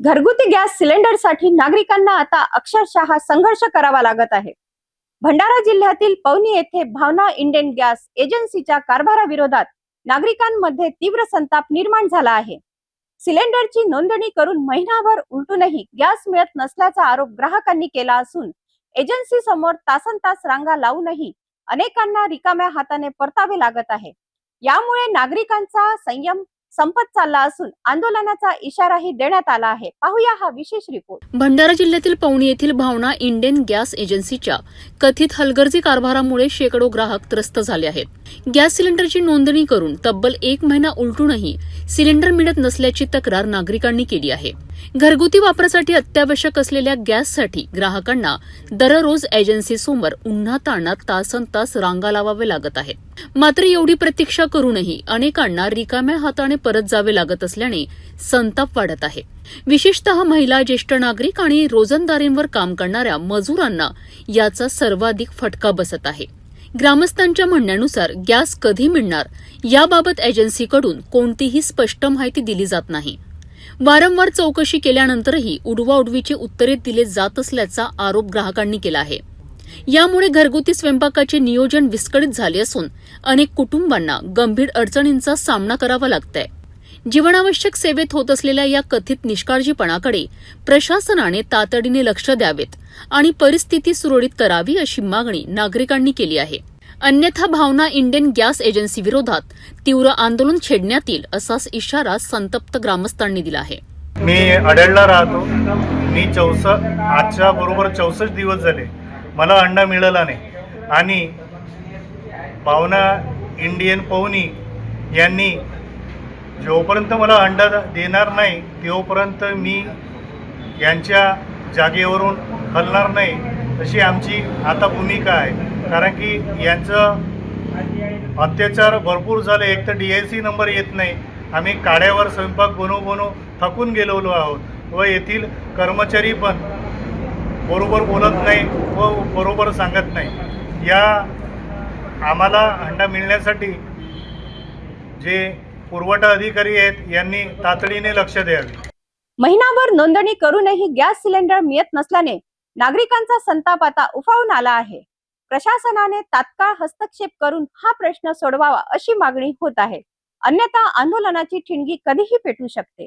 घरगुती गॅस सिलेंडरसाठी नागरिकांना आता अक्षरशः संघर्ष करावा लागत आहे। भंडारा जिल्ह्यातील पवनी येथे भावना इंडियन गॅस एजन्सीच्या कारभाराविरोधात नागरिकांमध्ये तीव्र संताप निर्माण झाला आहे। सिलेंडरची नोंदणी करून महिनाभर उलटूनही गॅस मिळत नसल्याचा आरोप ग्राहकांनी केला असून एजन्सी समोर तासनतास रांगा लावूनही अनेकांना रिकाम्या हाताने परतावे लागत आहे। यामुळे नागरिकांचा संयम संपत चालला असून आंदोलनाचा इशाराही देण्यात आला आहे। पाहूया हा विशेष रिपोर्ट। भंडारा जिल्ह्यातील पवनी येथील भावना इंडियन गॅस एजन्सीच्या कथित हलगर्जी कारभारामुळे शेकडो ग्राहक त्रस्त झाले आहेत। गॅस सिलेंडरची नोंदणी करून तब्बल 1 महिना उलटूनही सिलेंडर मिळत नसल्याची तक्रार नागरिकांनी केली आहे। घरगुती वापरासाठी अत्यावश्यक असलेल्या गॅससाठी ग्राहकांना दररोज एजन्सीसमोर उन्हातान्हात तासनतास रांगा लावावे लागत आहेत। मात्र एवढी प्रतीक्षा करूनही अनेकांना रिकाम्या हाताने परत जावे लागत असल्याने संताप वाढत आहे। विशेषतः महिला, ज्येष्ठ नागरिक आणि रोजंदारीवर काम करणाऱ्या मजुरांना याचा सर्वाधिक फटका बसत आहे। ग्रामस्थांच्या म्हणण्यानुसार गॅस कधी मिळणार याबाबत एजन्सीकडून कोणतीही स्पष्ट माहिती दिली जात नाही। वारंवार चौकशी केल्यानंतरही उडवाउडवीची उत्तरे दिले जात असल्याचा आरोप ग्राहकांनी केला आहे। यामुळे घरगुती स्वयंपाकाचे नियोजन विस्कळीत झाले असून अनेक कुटुंबांना गंभीर अडचणींचा सामना करावा लागतोय। जीवनावश्यक सेवेत होत असलेल्या या कथित निष्काळजीपणाकडे प्रशासनाने तातडीने लक्ष द्यावेत आणि परिस्थिती सुरळीत करावी अशी मागणी नागरिकांनी केली आहे। अन्यथा भावना इंडियन गॅस एजन्सी विरोधात तीव्र आंदोलन छेडण्यात येईल असाच इशारा संतप्त ग्रामस्थांनी दिला आहे। मी अडेलला राहतो। मी आजच्या बरोबर 64 दिवस झाले मला अंडा मिळाला नाही आणि भावना इंडियन पवनी यांनी जोपर्यंत मला अंडा देणार नाही तोपर्यंत मी यांच्या जागेवरून हलणार नाही अशी आमची आता भूमिका आहे। कारण की यांचं अत्याचार भरपूर झाले। एक तर DIC नंबर येत नाही, आम्ही काड्यावर स्वयंपाक बनवून थकून गेलेलो आहोत व येथील कर्मचारी पण बरोबर बोलत नाही व बरोबर सांगत नाही। या आम्हाला अंडा मिळण्यासाठी जे पुरवठा अधिकारी आहेत यांनी तातडीने लक्ष द्यावे। महिनाभर नोंदणी करूनही गॅस सिलेंडर मिळत नसल्याने नागरिकांचा संताप आता उफाळून आला आहे। प्रशासनाने तात्काळ हस्तक्षेप करून हा प्रश्न सोडवावा अशी मागणी होत आहे। अन्यथा आंदोलनाची ठिणगी कधीही पेटू शकते।